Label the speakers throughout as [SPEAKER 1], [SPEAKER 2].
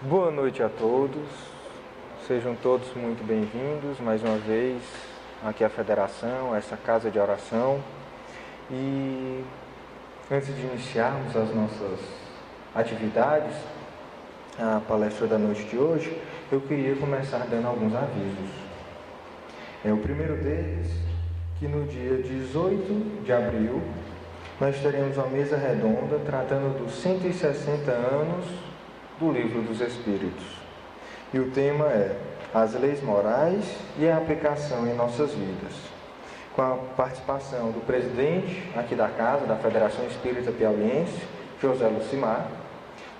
[SPEAKER 1] Boa noite a todos, sejam todos muito bem-vindos mais uma vez aqui à Federação, essa casa de oração. E antes de iniciarmos as nossas atividades, a palestra da noite de hoje, eu queria começar dando alguns avisos. O primeiro deles, que no dia 18 de abril, nós teremos uma mesa redonda tratando dos 160 anos do Livro dos Espíritos. E o tema é as leis morais e a aplicação em nossas vidas, com a participação do presidente aqui da casa, da Federação Espírita Piauiense, José Lucimar,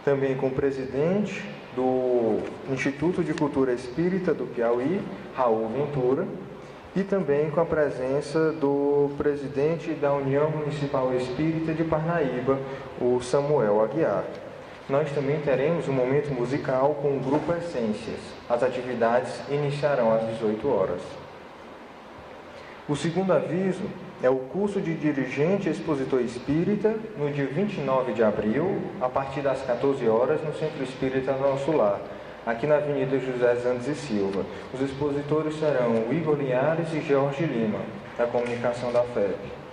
[SPEAKER 1] também com o presidente do Instituto de Cultura Espírita do Piauí, Raul Ventura, e também com a presença do presidente da União Municipal Espírita de Parnaíba, o Samuel Aguiar. Nós também teremos um momento musical com o Grupo Essências. As atividades iniciarão às 18 horas. O segundo aviso é o curso de dirigente expositor espírita, no dia 29 de abril, a partir das 14 horas, no Centro Espírita Nosso Lar, aqui na Avenida José Zandes e Silva. Os expositores serão Igor Linhares e Jorge Lima, da Comunicação da FEB.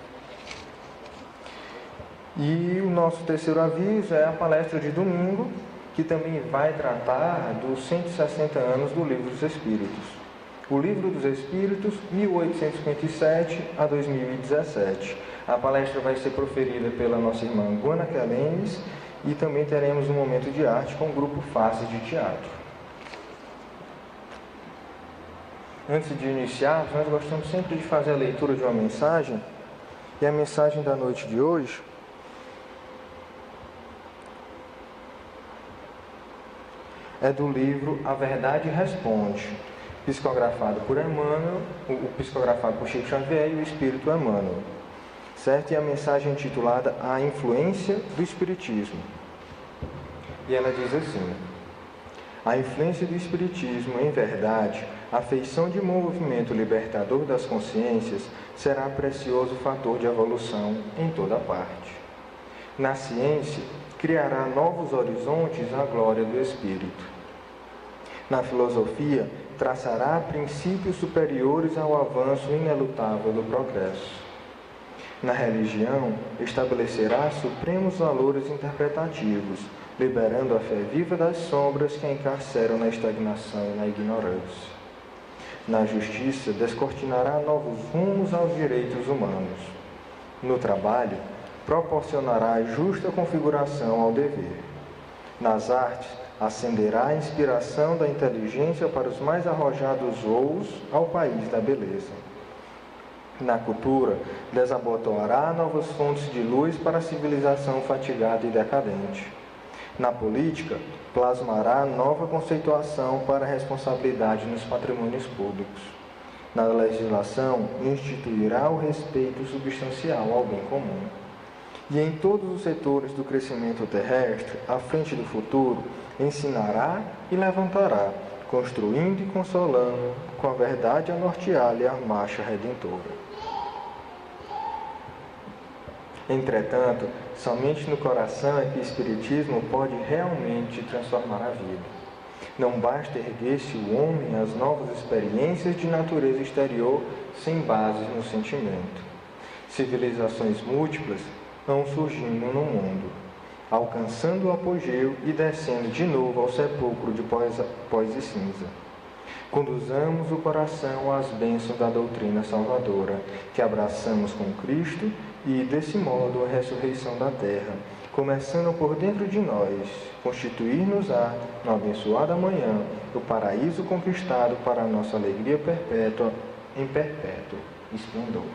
[SPEAKER 1] E o nosso terceiro aviso é a palestra de domingo, que também vai tratar dos 160 anos do Livro dos Espíritos. O Livro dos Espíritos, 1857 a 2017. A palestra vai ser proferida pela nossa irmã Guana Quelenes e também teremos um momento de arte com o grupo Faces de Teatro. Antes de iniciar, nós gostamos sempre de fazer a leitura de uma mensagem, e a mensagem da noite de hoje é do livro A Verdade Responde, psicografado por Emmanuel, psicografado por Chico Xavier e o Espírito Emmanuel, certo? E a mensagem intitulada A Influência do Espiritismo. E ela diz assim: a influência do Espiritismo, em verdade, a feição de movimento libertador das consciências, será precioso fator de evolução em toda parte. Na ciência, criará novos horizontes à glória do Espírito. Na filosofia, traçará princípios superiores ao avanço inelutável do progresso. Na religião, estabelecerá supremos valores interpretativos, liberando a fé viva das sombras que a encarceram na estagnação e na ignorância. Na justiça, descortinará novos rumos aos direitos humanos. No trabalho, proporcionará justa configuração ao dever. Nas artes, acenderá a inspiração da inteligência para os mais arrojados voos ao país da beleza. Na cultura, desabotoará novas fontes de luz para a civilização fatigada e decadente. Na política, plasmará nova conceituação para a responsabilidade nos patrimônios públicos. Na legislação, instituirá o respeito substancial ao bem comum. E em todos os setores do crescimento terrestre, à frente do futuro, ensinará e levantará, construindo e consolando, com a verdade a nortear-lhe a marcha redentora. Entretanto, somente no coração é que o Espiritismo pode realmente transformar a vida. Não basta erguer-se o homem às novas experiências de natureza exterior sem bases no sentimento. Civilizações múltiplas vão surgindo no mundo, alcançando o apogeu e descendo de novo ao sepulcro de pós e cinza. Conduzamos o coração às bênçãos da doutrina salvadora, que abraçamos com Cristo e, desse modo, a ressurreição da terra, começando por dentro de nós, constituir-nos-á, no abençoado amanhã, o paraíso conquistado para a nossa alegria perpétua, em perpétuo esplendor.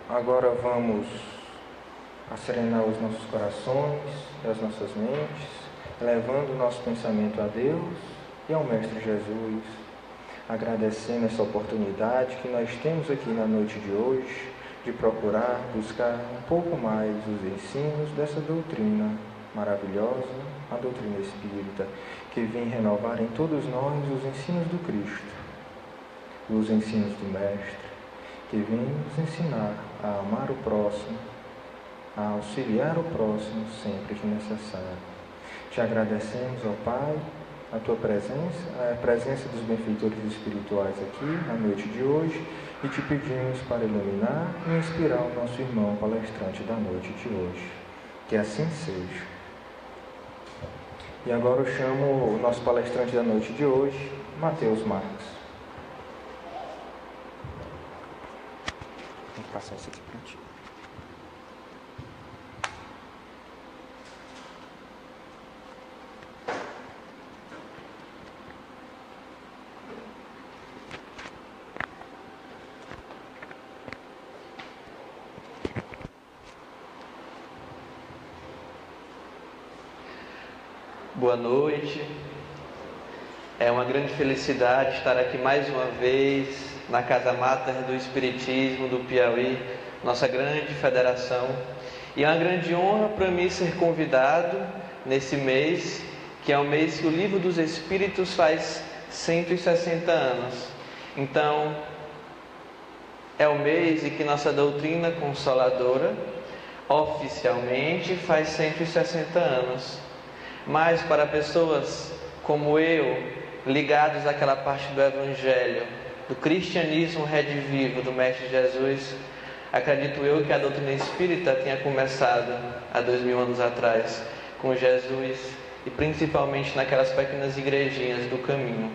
[SPEAKER 1] Agora vamos serenar os nossos corações e as nossas mentes, levando o nosso pensamento a Deus e ao Mestre Jesus, agradecendo essa oportunidade que nós temos aqui na noite de hoje, de procurar buscar um pouco mais os ensinos dessa doutrina maravilhosa, a doutrina espírita, que vem renovar em todos nós os ensinos do Cristo, os ensinos do Mestre, que vem nos ensinar a amar o próximo, a auxiliar o próximo sempre que necessário. Te agradecemos, ó Pai, a tua presença, a presença dos benfeitores espirituais aqui na noite de hoje, e te pedimos para iluminar e inspirar o nosso irmão palestrante da noite de hoje. Que assim seja. E agora eu chamo o nosso palestrante da noite de hoje, Matheus Marques. Vou passar isso aqui para ti.
[SPEAKER 2] Boa noite, é uma grande felicidade estar aqui mais uma vez na Casa Mater do Espiritismo do Piauí, nossa grande federação, e é uma grande honra para mim ser convidado nesse mês, que é o mês que o Livro dos Espíritos faz 160 anos. Então, é o mês em que nossa doutrina consoladora oficialmente faz 160 anos. Mas para pessoas como eu, ligados àquela parte do Evangelho, do cristianismo redivivo do Mestre Jesus, acredito eu que a doutrina espírita tenha começado há 2000 anos atrás, com Jesus e principalmente naquelas pequenas igrejinhas do caminho,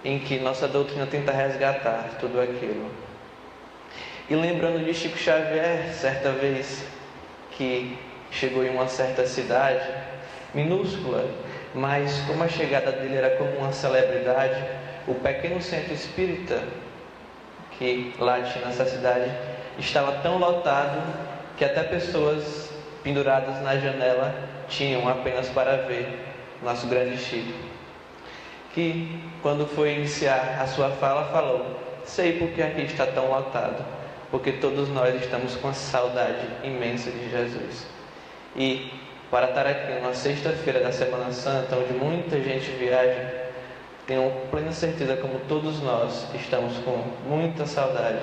[SPEAKER 2] em que nossa doutrina tenta resgatar tudo aquilo. E lembrando de Chico Xavier, certa vez que chegou em uma certa cidade, minúscula, mas como a chegada dele era como uma celebridade, o pequeno centro espírita que lá tinha nessa cidade estava tão lotado que até pessoas penduradas na janela tinham apenas para ver nosso grande Chico, que quando foi iniciar a sua fala falou: sei porque aqui está tão lotado, porque todos nós estamos com a saudade imensa de Jesus. E para estar aqui numa sexta-feira da Semana Santa, onde muita gente viaja, tenho plena certeza, como todos nós, estamos com muita saudade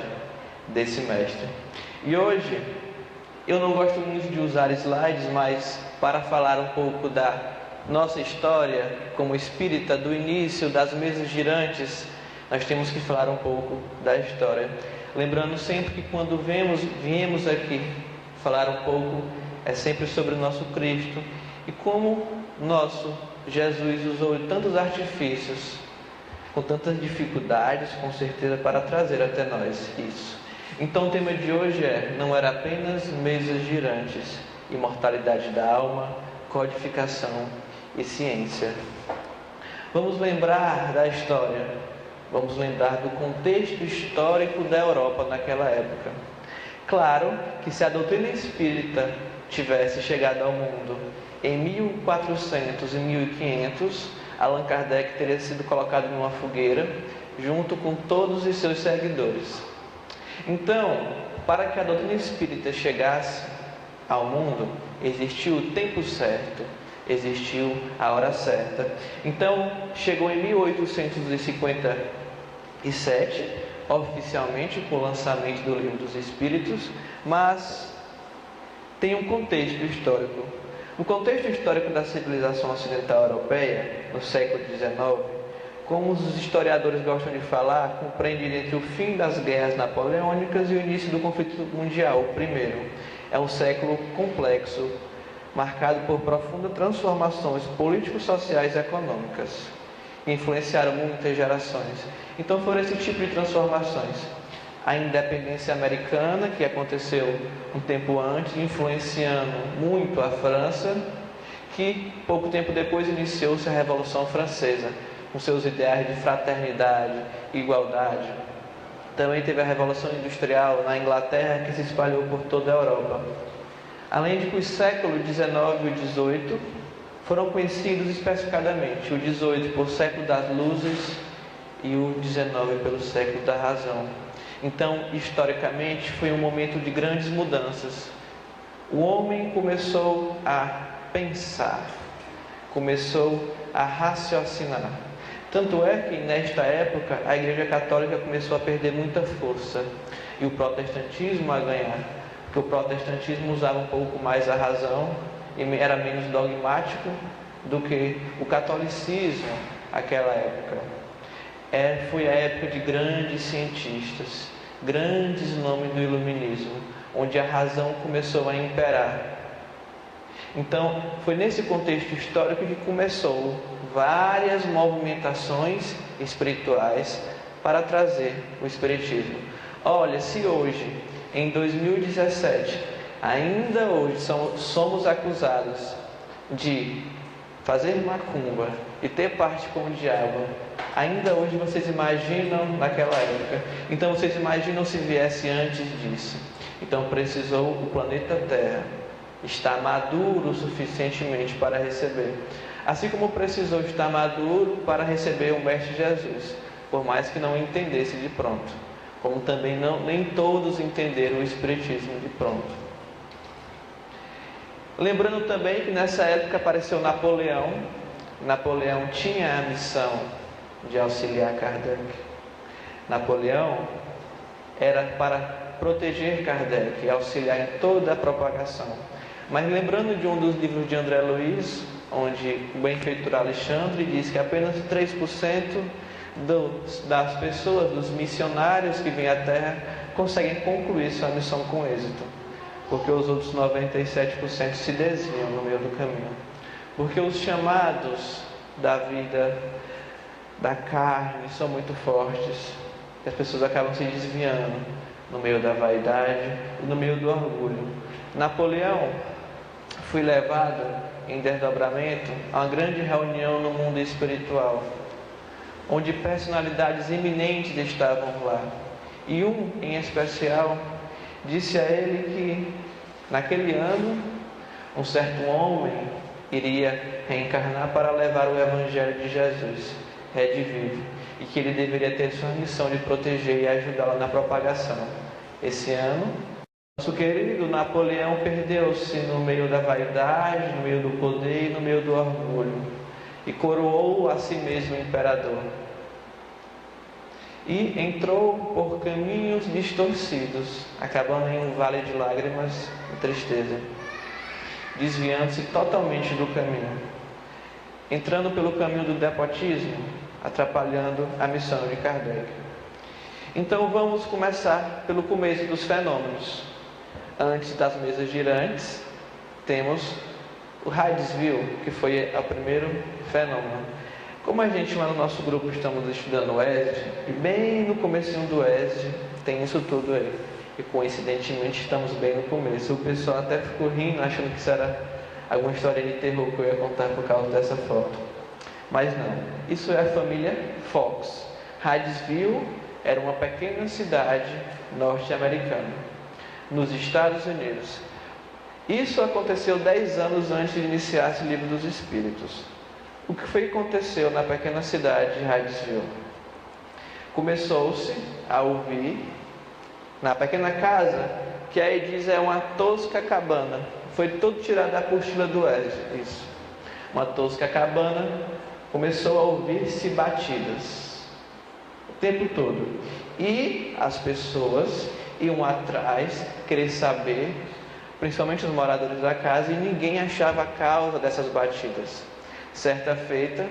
[SPEAKER 2] desse mestre. E hoje, eu não gosto muito de usar slides, mas para falar um pouco da nossa história como espírita, do início das mesas girantes, nós temos que falar um pouco da história. Lembrando sempre que quando viemos aqui falar um pouco, é sempre sobre o nosso Cristo e como nosso Jesus usou tantos artifícios, com tantas dificuldades, com certeza, para trazer até nós isso. Então o tema de hoje é: não era apenas mesas girantes, imortalidade da alma, codificação e ciência. Vamos lembrar da história, vamos lembrar do contexto histórico da Europa naquela época. Claro que se a doutrina espírita tivesse chegado ao mundo em 1400 e 1500, Allan Kardec teria sido colocado numa fogueira junto com todos os seus seguidores. Então, para que a doutrina espírita chegasse ao mundo, existiu o tempo certo, existiu a hora certa. Então, chegou em 1857, oficialmente, com o lançamento do Livro dos Espíritos, mas tem um contexto histórico. No contexto histórico da civilização ocidental europeia, no século XIX, como os historiadores gostam de falar, compreende entre o fim das guerras napoleônicas e o início do conflito mundial, o primeiro. É um século complexo, marcado por profundas transformações políticos, sociais e econômicas, que influenciaram muitas gerações. Então foram esse tipo de transformações. A independência americana, que aconteceu um tempo antes, influenciando muito a França, que pouco tempo depois iniciou-se a Revolução Francesa, com seus ideais de fraternidade e igualdade. Também teve a Revolução Industrial na Inglaterra, que se espalhou por toda a Europa. Além de que os séculos XIX e XVIII foram conhecidos especificadamente, o XVIII por século das luzes e o XIX pelo século da razão. Então, historicamente, foi um momento de grandes mudanças. O homem começou a pensar, começou a raciocinar. Tanto é que, nesta época, a Igreja Católica começou a perder muita força e o protestantismo a ganhar. que o protestantismo usava um pouco mais a razão e era menos dogmático do que o catolicismo naquela época. Foi a época de grandes cientistas, grandes nomes do iluminismo, onde a razão começou a imperar. Então, foi nesse contexto histórico que começou várias movimentações espirituais para trazer o espiritismo. Olha, se hoje, em 2017, ainda hoje somos acusados de fazer macumba e ter parte com o diabo, ainda hoje vocês imaginam naquela época. Então vocês imaginam se viesse antes disso. Então precisou o planeta Terra estar maduro suficientemente para receber. Assim como precisou estar maduro para receber o Mestre Jesus, por mais que não entendesse de pronto. Como também nem todos entenderam o Espiritismo de pronto. Lembrando também que nessa época apareceu Napoleão. Napoleão tinha a missão de auxiliar Kardec. Napoleão era para proteger Kardec e auxiliar em toda a propagação. Mas lembrando de um dos livros de André Luiz, onde o benfeitor Alexandre diz que apenas 3% das pessoas, dos missionários que vêm à Terra, conseguem concluir sua missão com êxito. Porque os outros 97% se desviam no meio do caminho. Porque os chamados da vida da carne são muito fortes. E as pessoas acabam se desviando no meio da vaidade e no meio do orgulho. Napoleão foi levado em desdobramento a uma grande reunião no mundo espiritual, onde personalidades eminentes estavam lá. E um, em especial, disse a ele que naquele ano um certo homem iria reencarnar para levar o Evangelho de Jesus, redivivo, e que ele deveria ter sua missão de proteger e ajudá-la na propagação. Esse ano, nosso querido Napoleão perdeu-se no meio da vaidade, no meio do poder e no meio do orgulho, e coroou a si mesmo imperador. E entrou por caminhos distorcidos, acabando em um vale de lágrimas e tristeza, desviando-se totalmente do caminho, entrando pelo caminho do despotismo, atrapalhando a missão de Kardec. Então vamos começar pelo começo dos fenômenos. Antes das mesas girantes, temos o Hydesville, que foi o primeiro fenômeno. Como a gente lá no nosso grupo estamos estudando o ESD, e bem no comecinho do ESD tem isso tudo aí. E coincidentemente estamos bem no começo. O pessoal até ficou rindo, achando que isso era alguma história de terror que eu ia contar por causa dessa foto. Mas não, isso é a família Fox. Hydesville era uma pequena cidade norte-americana, nos Estados Unidos. Isso aconteceu 10 anos antes de iniciar-se o Livro dos Espíritos. O que foi que aconteceu na pequena cidade de Hydesville? Começou-se a ouvir na pequena casa, que aí diz é uma tosca cabana. Foi todo tirado da apostila do Wesley, isso. Uma tosca cabana, começou a ouvir-se batidas o tempo todo. E as pessoas iam atrás, querer saber, principalmente os moradores da casa, e ninguém achava a causa dessas batidas. Certa feita,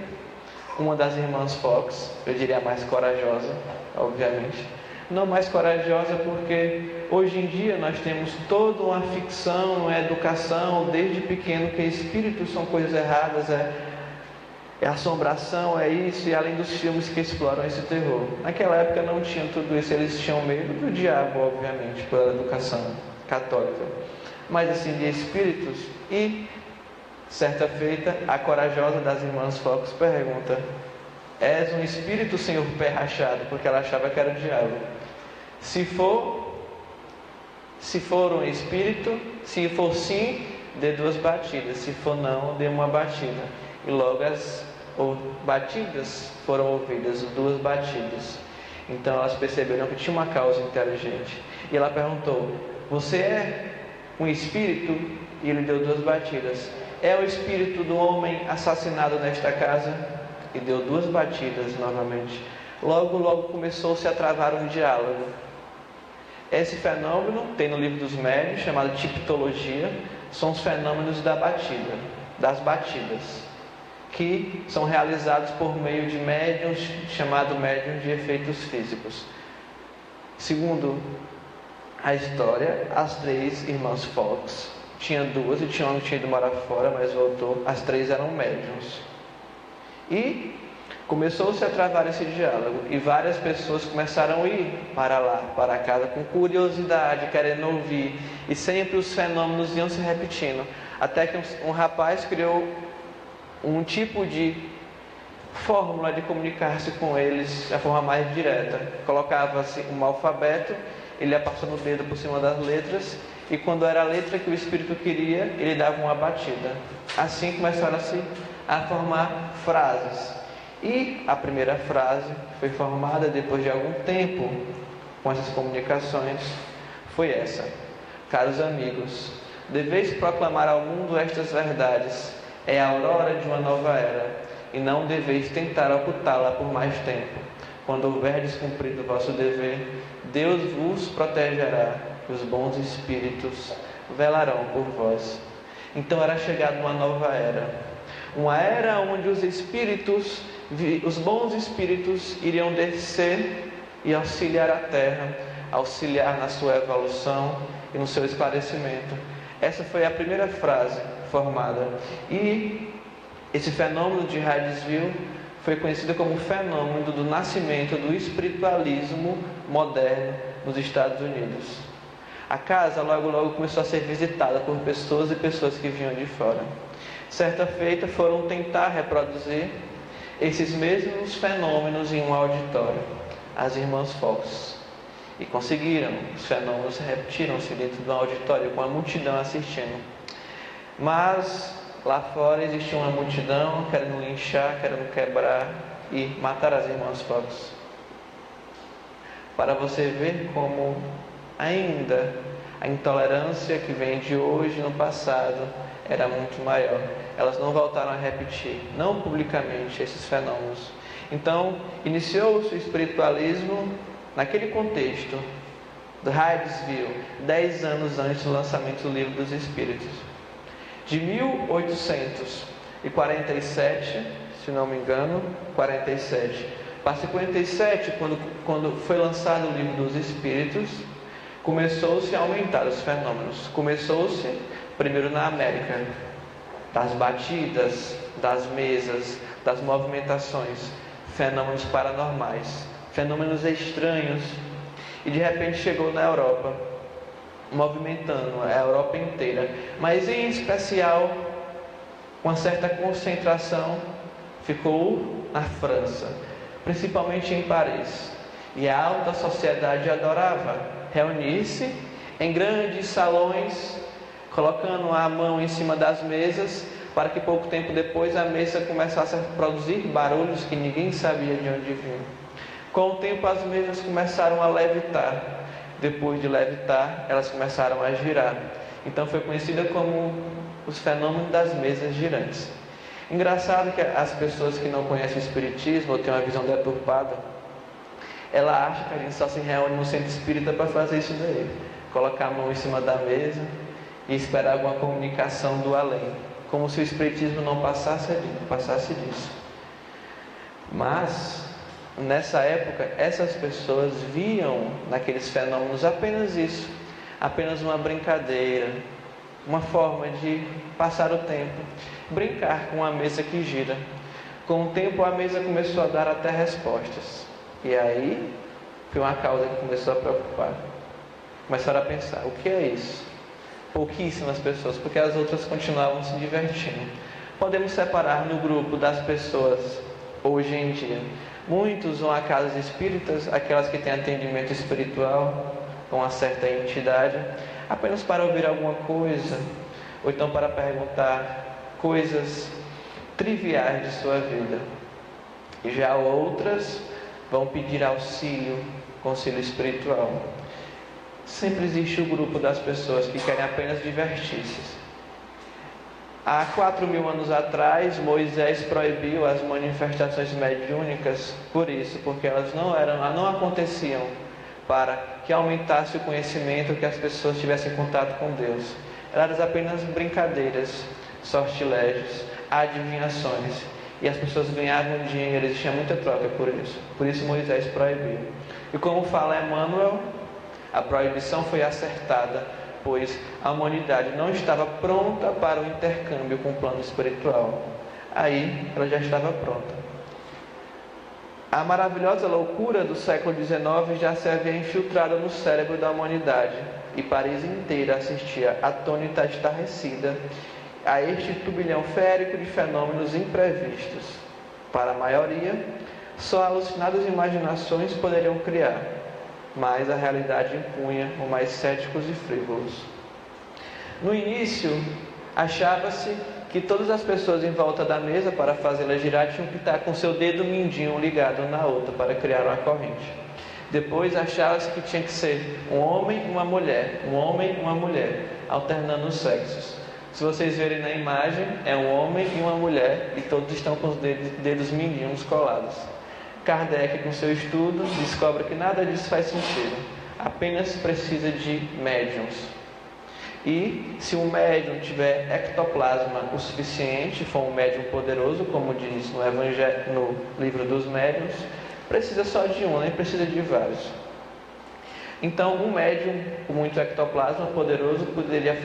[SPEAKER 2] uma das irmãs Fox, eu diria a mais corajosa, obviamente, não mais corajosa porque hoje em dia nós temos toda uma ficção, uma educação desde pequeno que espíritos são coisas erradas, é assombração, é isso, e além dos filmes que exploram esse terror. Naquela época não tinham tudo isso, eles tinham medo do diabo, obviamente, pela educação católica, mas assim, de espíritos. E certa feita, a corajosa das irmãs Fox pergunta: és um espírito, senhor pé rachado? Porque ela achava que era o diabo. Se for um espírito, se for sim, dê 2 batidas. Se for não, dê 1 batida. E logo as batidas foram ouvidas, 2 batidas. Então elas perceberam que tinha uma causa inteligente. E ela perguntou: você é um espírito? E ele deu 2 batidas. É o espírito do homem assassinado nesta casa? E deu 2 batidas novamente. Logo começou-se a travar um diálogo. Esse fenômeno tem no livro dos médiuns, chamado tiptologia, são os fenômenos das batidas, que são realizados por meio de médiuns, chamado médiuns de efeitos físicos. Segundo a história, as 3 irmãs Fox, tinha 2 e tinha uma que tinha ido morar fora, mas voltou, as 3 eram médiuns. E começou-se a travar esse diálogo, e várias pessoas começaram a ir para lá, para casa, com curiosidade, querendo ouvir, e sempre os fenômenos iam se repetindo, até que um rapaz criou um tipo de fórmula de comunicar-se com eles de forma mais direta. Colocava-se um alfabeto, ele ia passando o dedo por cima das letras, e quando era a letra que o espírito queria, ele dava uma batida. Assim começaram-se a formar frases. E a primeira frase foi formada depois de algum tempo com essas comunicações, foi essa: caros amigos, deveis proclamar ao mundo estas verdades, é a aurora de uma nova era, e não deveis tentar ocultá-la por mais tempo. Quando houverdes cumprido o vosso dever, Deus vos protegerá, e os bons espíritos velarão por vós. Então era chegada uma nova era, uma era onde os bons espíritos iriam descer e auxiliar a Terra, auxiliar na sua evolução e no seu esclarecimento. Essa foi a primeira frase formada. E esse fenômeno de Hydesville foi conhecido como o fenômeno do nascimento do espiritualismo moderno nos Estados Unidos. A casa logo começou a ser visitada por pessoas e pessoas que vinham de fora. Certa feita foram tentar reproduzir esses mesmos fenômenos em um auditório, as irmãs Fox, e conseguiram. Os fenômenos repetiram-se dentro do auditório com a multidão assistindo. Mas lá fora existia uma multidão querendo linchar, querendo quebrar e matar as irmãs Fox. Para você ver como ainda a intolerância que vem de hoje no passado era muito maior. Elas não voltaram a repetir, não publicamente, esses fenômenos. Então, iniciou-se o espiritualismo naquele contexto do Hydesville, 10 anos antes do lançamento do Livro dos Espíritos. De 1847, se não me engano, 47, para 57, quando foi lançado o Livro dos Espíritos, começou-se a aumentar os fenômenos. Começou-se primeiro na América, das batidas, das mesas, das movimentações, fenômenos paranormais, fenômenos estranhos, e de repente chegou na Europa, movimentando a Europa inteira, mas em especial, uma certa concentração ficou na França, principalmente em Paris, e a alta sociedade adorava reunir-se em grandes salões, colocando a mão em cima das mesas, para que pouco tempo depois a mesa começasse a produzir barulhos que ninguém sabia de onde vinham. Com o tempo as mesas começaram a levitar. Depois de levitar, elas começaram a girar. Então foi conhecida como os fenômenos das mesas girantes. Engraçado que as pessoas que não conhecem o espiritismo ou têm uma visão deturpada, ela acha que a gente só se reúne no centro espírita para fazer isso daí, colocar a mão em cima da mesa e esperar alguma comunicação do além, como se o espiritismo não passasse disso. Mas nessa época, essas pessoas viam naqueles fenômenos apenas isso, apenas uma brincadeira, uma forma de passar o tempo, brincar com a mesa que gira. Com o tempo a mesa começou a dar até respostas, e aí foi uma causa que começou a preocupar. Começaram a pensar, o que é isso? Pouquíssimas pessoas, porque as outras continuavam se divertindo. Podemos separar no grupo das pessoas hoje em dia. Muitos vão a casas espíritas, aquelas que têm atendimento espiritual com uma certa entidade, apenas para ouvir alguma coisa, ou então para perguntar coisas triviais de sua vida. E já outras vão pedir auxílio espiritual. Sempre existe o grupo das pessoas que querem apenas divertir-se. Há 4.000 anos atrás, Moisés proibiu as manifestações mediúnicas por isso, porque elas não aconteciam para que que aumentasse o conhecimento, que as pessoas tivessem contato com Deus. Eram apenas brincadeiras, sortilégios, adivinhações. E as pessoas ganhavam dinheiro, existia muita troca por isso. Por isso Moisés proibiu. E como fala Emmanuel, a proibição foi acertada, pois a humanidade não estava pronta para o intercâmbio com o plano espiritual. Aí ela já estava pronta. A maravilhosa loucura do século XIX já se havia infiltrado no cérebro da humanidade, e Paris inteira assistia atônita, estarrecida, a este turbilhão férico de fenômenos imprevistos. Para a maioria, só alucinadas imaginações poderiam criar, mas a realidade impunha os mais céticos e frívolos. No início, achava-se que todas as pessoas em volta da mesa, para fazê-la girar, tinham que estar com seu dedo mindinho ligado na outra para criar uma corrente. Depois achava-se que tinha que ser um homem e uma mulher, um homem e uma mulher, alternando os sexos. Se vocês verem na imagem, é um homem e uma mulher, e todos estão com os dedos mindinhos colados. Kardec, com seu estudo, descobre que nada disso faz sentido, apenas precisa de médiums. E se um médium tiver ectoplasma o suficiente, for um médium poderoso, como diz no livro dos médiuns, precisa só de um, nem precisa de vários. Então, um médium com muito ectoplasma poderoso poderia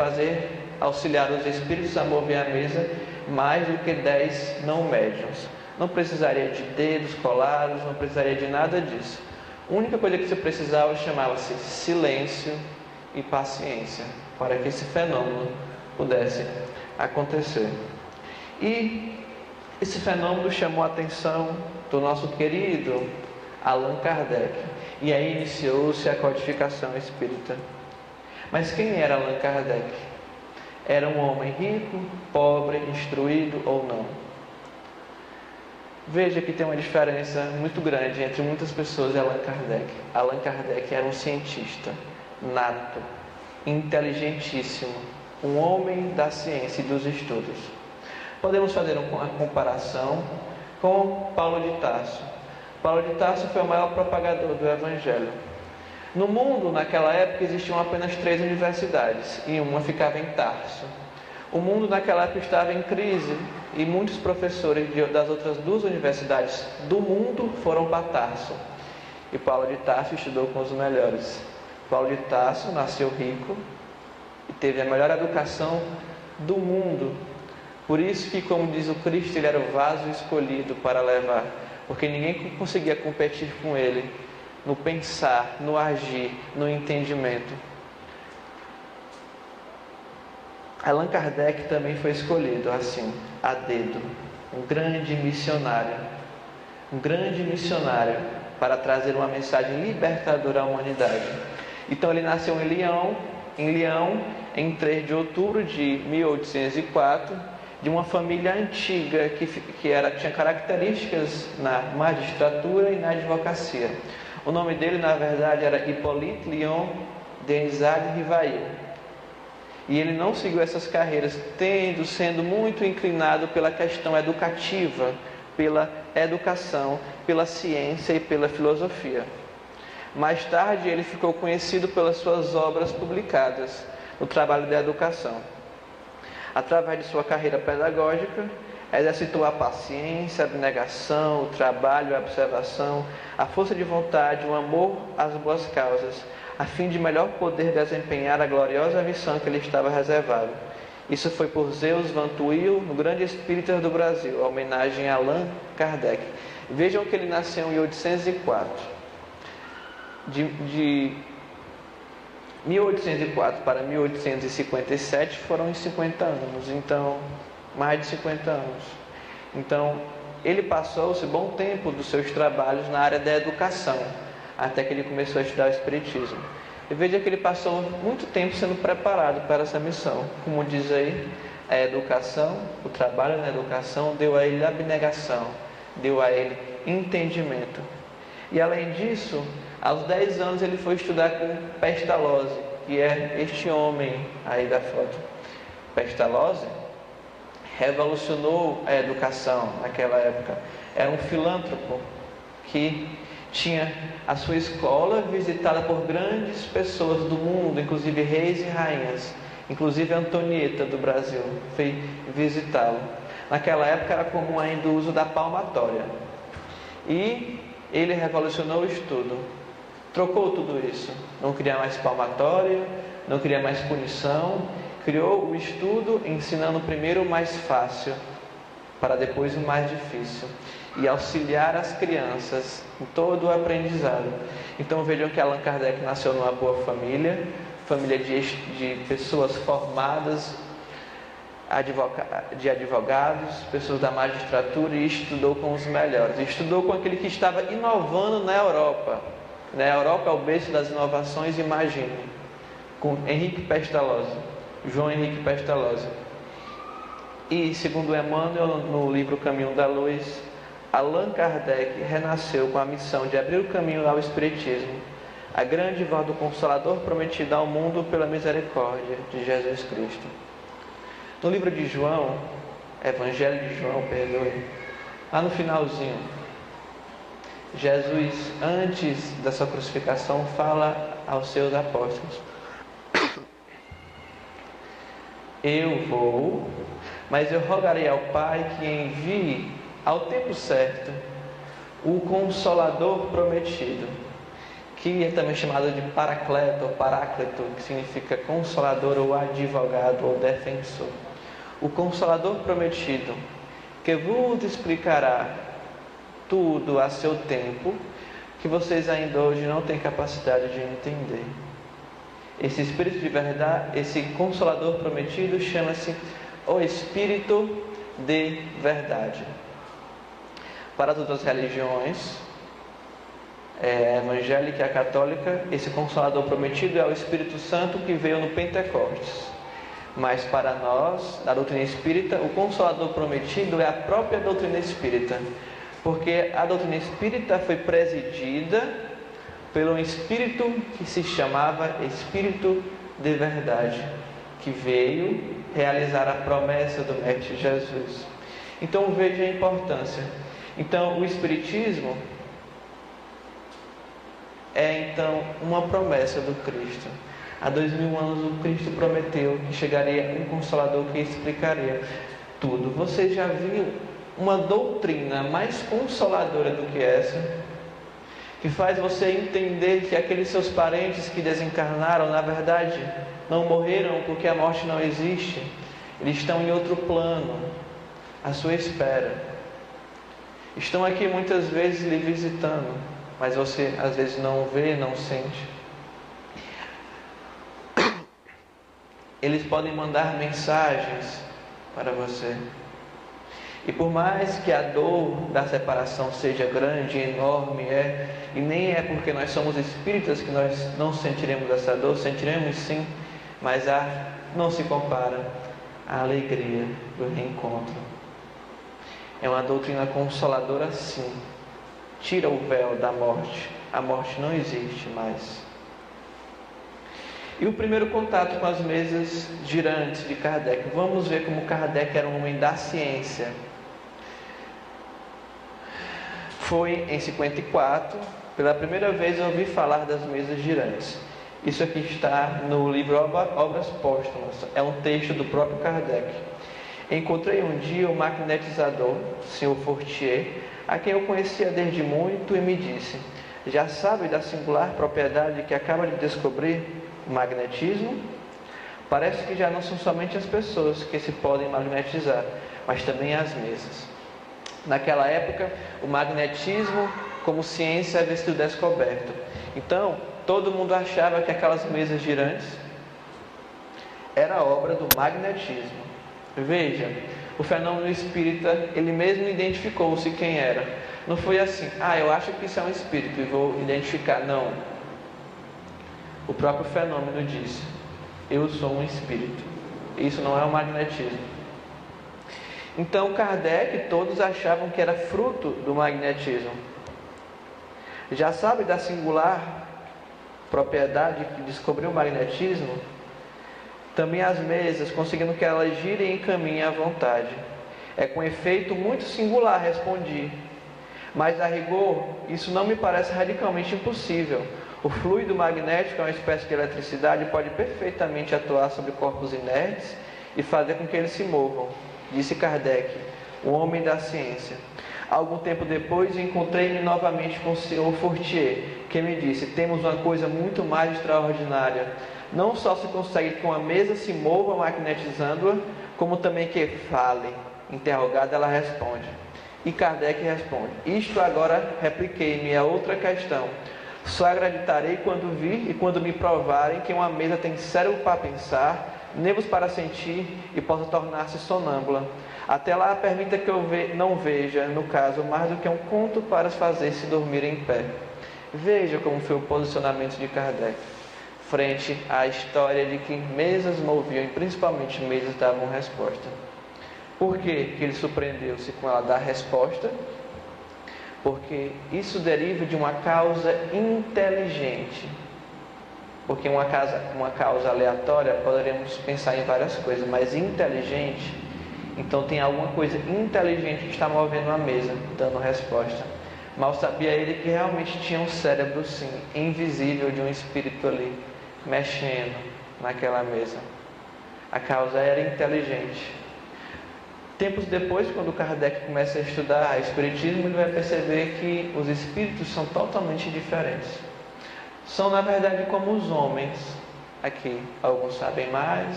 [SPEAKER 2] auxiliar os espíritos a mover a mesa mais do que 10 não médiums. Não precisaria de dedos colados, não precisaria de nada disso. A única coisa que você precisava chamava-se silêncio e paciência, para que esse fenômeno pudesse acontecer. E esse fenômeno chamou a atenção do nosso querido Allan Kardec, e aí iniciou-se a codificação espírita. Mas quem era Allan Kardec? Era um homem rico, pobre, instruído ou não? Veja que tem uma diferença muito grande entre muitas pessoas e Allan Kardec. Allan Kardec era um cientista nato, inteligentíssimo, um homem da ciência e dos estudos. Podemos fazer uma comparação com Paulo de Tarso. Paulo de Tarso foi o maior propagador do Evangelho. No mundo, naquela época, existiam apenas 3 universidades, e uma ficava em Tarso. O mundo naquela época estava em crise, e muitos professores das outras 2 universidades do mundo foram para Tarso. E Paulo de Tarso estudou com os melhores. Paulo de Tarso nasceu rico e teve a melhor educação do mundo. Por isso que, como diz o Cristo, ele era o vaso escolhido para levar, porque ninguém conseguia competir com ele no pensar, no agir, no entendimento. Allan Kardec também foi escolhido assim, a dedo, um grande missionário para trazer uma mensagem libertadora à humanidade. Então ele nasceu em Lyon, em 3 de outubro de 1804, de uma família antiga que tinha características na magistratura e na advocacia. O nome dele, na verdade, era Hippolyte Léon Denisard Rivail. E ele não seguiu essas carreiras, sendo muito inclinado pela questão educativa, pela educação, pela ciência e pela filosofia. Mais tarde, ele ficou conhecido pelas suas obras publicadas no trabalho da educação. Através de sua carreira pedagógica, exercitou a paciência, a abnegação, o trabalho, a observação, a força de vontade, o amor às boas causas, a fim de melhor poder desempenhar a gloriosa missão que lhe estava reservada. Isso foi por Zeus Van Tuyl, no Grande Espírita do Brasil, a homenagem a Allan Kardec. Vejam que ele nasceu em 1804. De 1804 para 1857 foram 50 anos, então, mais de 50 anos. Então, ele passou-se bom tempo dos seus trabalhos na área da educação, até que ele começou a estudar o Espiritismo. E veja que ele passou muito tempo sendo preparado para essa missão. Como diz aí, a educação, o trabalho na educação deu a ele abnegação, deu a ele entendimento. E além disso, aos 10 anos ele foi estudar com Pestalozzi, que é este homem aí da foto. Pestalozzi revolucionou a educação naquela época. Era um filântropo que Tinha a sua escola visitada por grandes pessoas do mundo, inclusive reis e rainhas. Inclusive Antonieta do Brasil foi visitá-lo. Naquela época era comum ainda o uso da palmatória. E ele revolucionou o estudo. Trocou tudo isso. Não queria mais palmatória, não queria mais punição. Criou o estudo ensinando primeiro o mais fácil, para depois o mais difícil. E auxiliar as crianças em todo o aprendizado. Então vejam que Allan Kardec nasceu numa boa família de pessoas formadas, de advogados, pessoas da magistratura, e estudou com os melhores. Estudou com aquele que estava inovando na Europa. Na Europa é o berço das inovações, imagine. Com Henrique Pestalozzi, João Henrique Pestalozzi. E, segundo Emmanuel, no livro Caminho da Luz, Allan Kardec renasceu com a missão de abrir o caminho ao Espiritismo, a grande voz do Consolador prometida ao mundo pela misericórdia de Jesus Cristo. No livro de João, Evangelho de João, perdoe, lá no finalzinho, Jesus, antes da sua crucificação, fala aos seus apóstolos: eu vou, mas eu rogarei ao Pai que envie ao tempo certo o Consolador prometido, que é também chamado de Paracleto ou Paráclito, que significa consolador ou advogado ou defensor. O Consolador prometido, que vos explicará tudo a seu tempo, que vocês ainda hoje não têm capacidade de entender. Esse Espírito de verdade, esse Consolador prometido, chama-se o Espírito de verdade. Para as outras religiões, a evangélica e a católica, esse Consolador prometido é o Espírito Santo que veio no Pentecostes. Mas para nós, da doutrina espírita, o Consolador prometido é a própria doutrina espírita. Porque a doutrina espírita foi presidida pelo Espírito que se chamava Espírito de verdade, que veio realizar a promessa do Mestre Jesus. Então veja a importância. Então o Espiritismo é então uma promessa do Cristo. Há 2000 anos o Cristo prometeu que chegaria um Consolador que explicaria tudo. Você já viu uma doutrina mais consoladora do que essa? Que faz você entender que aqueles seus parentes que desencarnaram, na verdade, não morreram porque a morte não existe. Eles estão em outro plano, à sua espera. Estão aqui muitas vezes lhe visitando, mas você às vezes não vê, não sente. Eles podem mandar mensagens para você. E por mais que a dor da separação seja grande, enorme, e nem é porque nós somos espíritas que nós não sentiremos essa dor, sentiremos sim, mas não se compara à alegria do reencontro. É uma doutrina consoladora sim. Tira o véu da morte. A morte não existe mais. E o primeiro contato com as mesas girantes de Kardec. Vamos ver como Kardec era um homem da ciência. Foi em 54, pela primeira vez eu ouvi falar das mesas girantes. Isso aqui está no livro Obras Póstumas. É um texto do próprio Kardec. Encontrei um dia o magnetizador, Sr. Fortier, a quem eu conhecia desde muito, e me disse: já sabe da singular propriedade que acaba de descobrir? O magnetismo? Parece que já não são somente as pessoas que se podem magnetizar, mas também as mesas. Naquela época, o magnetismo como ciência havia sido descoberto. Então, todo mundo achava que aquelas mesas girantes era obra do magnetismo. Veja, o fenômeno espírita, ele mesmo identificou-se quem era. Não foi assim: eu acho que isso é um espírito e vou identificar. Não. O próprio fenômeno disse: eu sou um espírito. Isso não é o magnetismo. Então Kardec, todos achavam que era fruto do magnetismo. Já sabe da singular propriedade que descobriu o magnetismo? Também as mesas, conseguindo que elas girem e caminhem à vontade. É com efeito muito singular, respondi. Mas, a rigor, isso não me parece radicalmente impossível. O fluido magnético é uma espécie de eletricidade e pode perfeitamente atuar sobre corpos inertes e fazer com que eles se movam, disse Kardec, o homem da ciência. Algum tempo depois, encontrei-me novamente com o Sr. Fortier, que me disse: temos uma coisa muito mais extraordinária. Não só se consegue que uma mesa se mova magnetizando-a, como também que fale. Interrogada, ela responde. E Kardec responde: isto agora, repliquei-me, é outra questão. Só acreditarei quando vir e quando me provarem que uma mesa tem cérebro para pensar, nervos para sentir e possa tornar-se sonâmbula. Até lá, permita que eu não veja, no caso, mais do que um conto para fazer-se dormir em pé. Veja como foi o posicionamento de Kardec frente à história de que mesas moviam e principalmente mesas davam resposta. Por que ele surpreendeu-se com ela dar resposta? Porque isso deriva de uma causa inteligente. Porque uma causa aleatória, poderíamos pensar em várias coisas, mas inteligente, então tem alguma coisa inteligente que está movendo a mesa, dando resposta. Mal sabia ele que realmente tinha um cérebro, sim, invisível, de um espírito ali, mexendo naquela mesa. A causa era inteligente. Tempos depois, quando Kardec começa a estudar Espiritismo, ele vai perceber que os espíritos são totalmente diferentes. São, na verdade, como os homens aqui. Alguns sabem mais,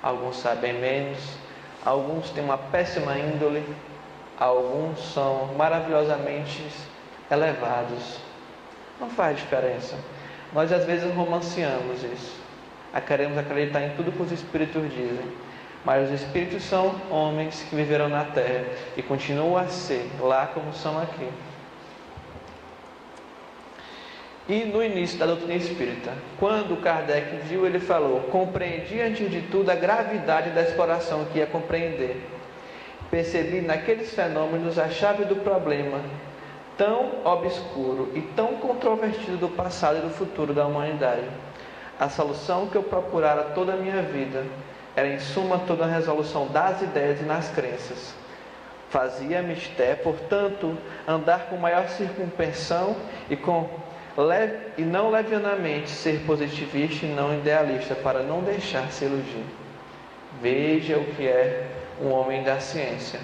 [SPEAKER 2] alguns sabem menos, alguns têm uma péssima índole, alguns são maravilhosamente elevados. Não faz diferença. Nós, às vezes, romanceamos isso. Queremos acreditar em tudo que os espíritos dizem. Mas os espíritos são homens que viveram na Terra e continuam a ser lá como são aqui. E no início da doutrina espírita, quando Kardec viu, ele falou: compreendi antes de tudo a gravidade da exploração que ia compreender. Percebi naqueles fenômenos a chave do problema, tão obscuro e tão controvertido do passado e do futuro da humanidade. A solução que eu procurara toda a minha vida era, em suma, toda a resolução das ideias e nas crenças. Fazia mistério, portanto, andar com maior circunspecção e não levianamente ser positivista e não idealista, para não deixar se iludir. Veja o que é um homem da ciência.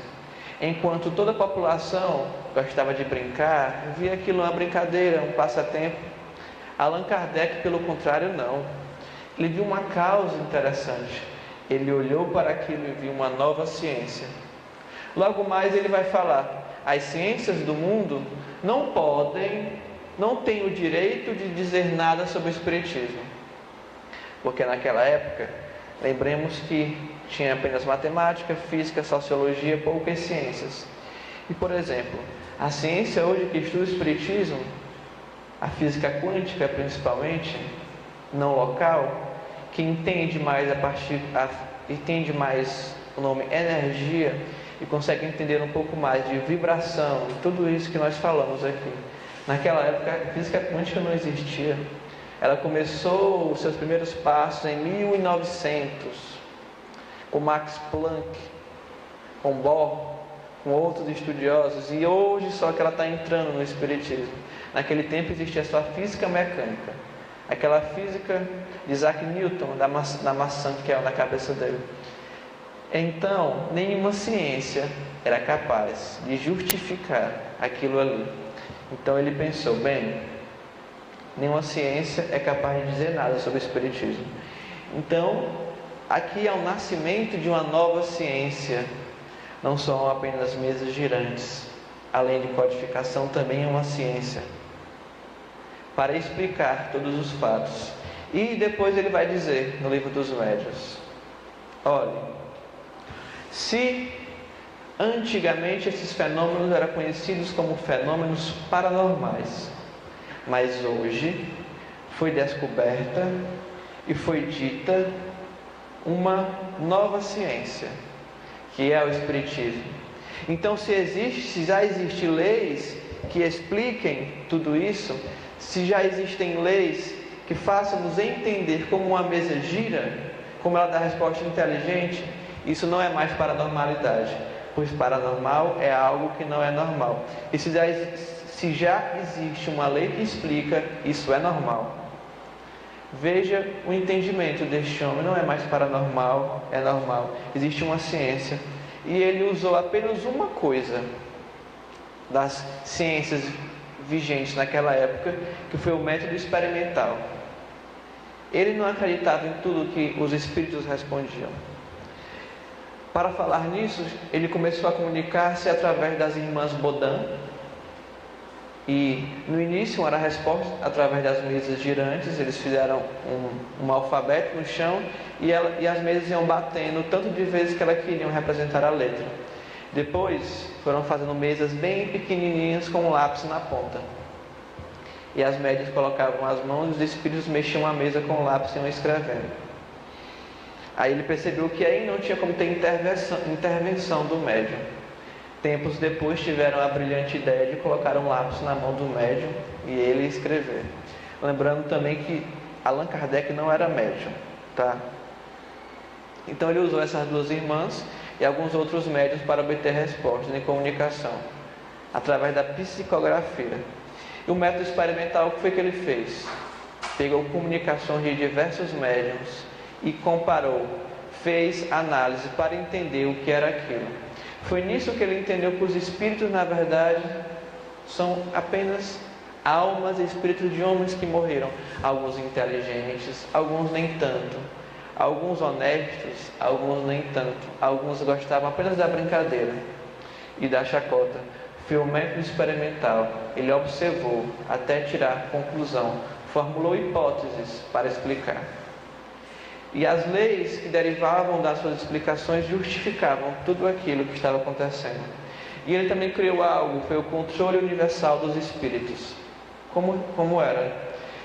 [SPEAKER 2] Enquanto toda a população gostava de brincar, via aquilo uma brincadeira, um passatempo, Allan Kardec, pelo contrário, não. Ele viu uma causa interessante. Ele olhou para aquilo e viu uma nova ciência. Logo mais ele vai falar: as ciências do mundo não têm o direito de dizer nada sobre o Espiritismo. Porque naquela época, lembremos que tinha apenas matemática, física, sociologia, poucas ciências. E, por exemplo, a ciência hoje que estuda o Espiritismo, a física quântica principalmente, não local, que entende mais o nome energia e consegue entender um pouco mais de vibração, de tudo isso que nós falamos aqui. Naquela época, a física quântica não existia. Ela começou os seus primeiros passos em 1900, com Max Planck, com Bohr, com outros estudiosos, e hoje só que ela está entrando no Espiritismo. Naquele tempo existia só a física mecânica, aquela física de Isaac Newton, da maçã que caiu na cabeça dele. Então, nenhuma ciência era capaz de justificar aquilo ali. Então ele pensou: bem, nenhuma ciência é capaz de dizer nada sobre o Espiritismo. Então, aqui é o nascimento de uma nova ciência. Não são apenas mesas girantes. Além de codificação, também é uma ciência para explicar todos os fatos. E depois ele vai dizer no Livro dos Médiuns: olhe, se antigamente esses fenômenos eram conhecidos como fenômenos paranormais, mas hoje foi descoberta e foi dita uma nova ciência, que é o Espiritismo. Então, se já existem leis que expliquem tudo isso, se já existem leis que façam nos entender como uma mesa gira, como ela dá resposta inteligente, isso não é mais paranormalidade. pois paranormal é algo que não é normal. E se já existe uma lei que explica, isso é normal. Veja o entendimento deste homem, não é mais paranormal, é normal. Existe uma ciência. E ele usou apenas uma coisa das ciências vigentes naquela época, que foi o método experimental. Ele não acreditava em tudo que os espíritos respondiam. Para falar nisso, ele começou a comunicar-se através das irmãs Bodin. E no início era a resposta através das mesas girantes. Eles fizeram um alfabeto no chão e as mesas iam batendo tanto de vezes que elas queriam representar a letra. Depois foram fazendo mesas bem pequenininhas com um lápis na ponta. E as médias colocavam as mãos e os espíritos mexiam a mesa com o lápis e iam escrevendo. Aí ele percebeu que aí não tinha como ter intervenção do médium. Tempos depois tiveram a brilhante ideia de colocar um lápis na mão do médium e ele escrever. Lembrando também que Allan Kardec não era médium, tá? Então ele usou essas duas irmãs e alguns outros médiuns para obter respostas em comunicação, através da psicografia. E o método experimental, o que foi que ele fez? Pegou comunicações de diversos médiuns e comparou, fez análise para entender o que era aquilo. Foi nisso que ele entendeu que os espíritos, na verdade, são apenas almas e espíritos de homens que morreram. Alguns inteligentes, alguns nem tanto. Alguns honestos, alguns nem tanto. Alguns gostavam apenas da brincadeira e da chacota. Foi o método experimental. Ele observou até tirar conclusão. Formulou hipóteses para explicar. E as leis que derivavam das suas explicações justificavam tudo aquilo que estava acontecendo. E ele também criou algo, foi o controle universal dos espíritos. Como era?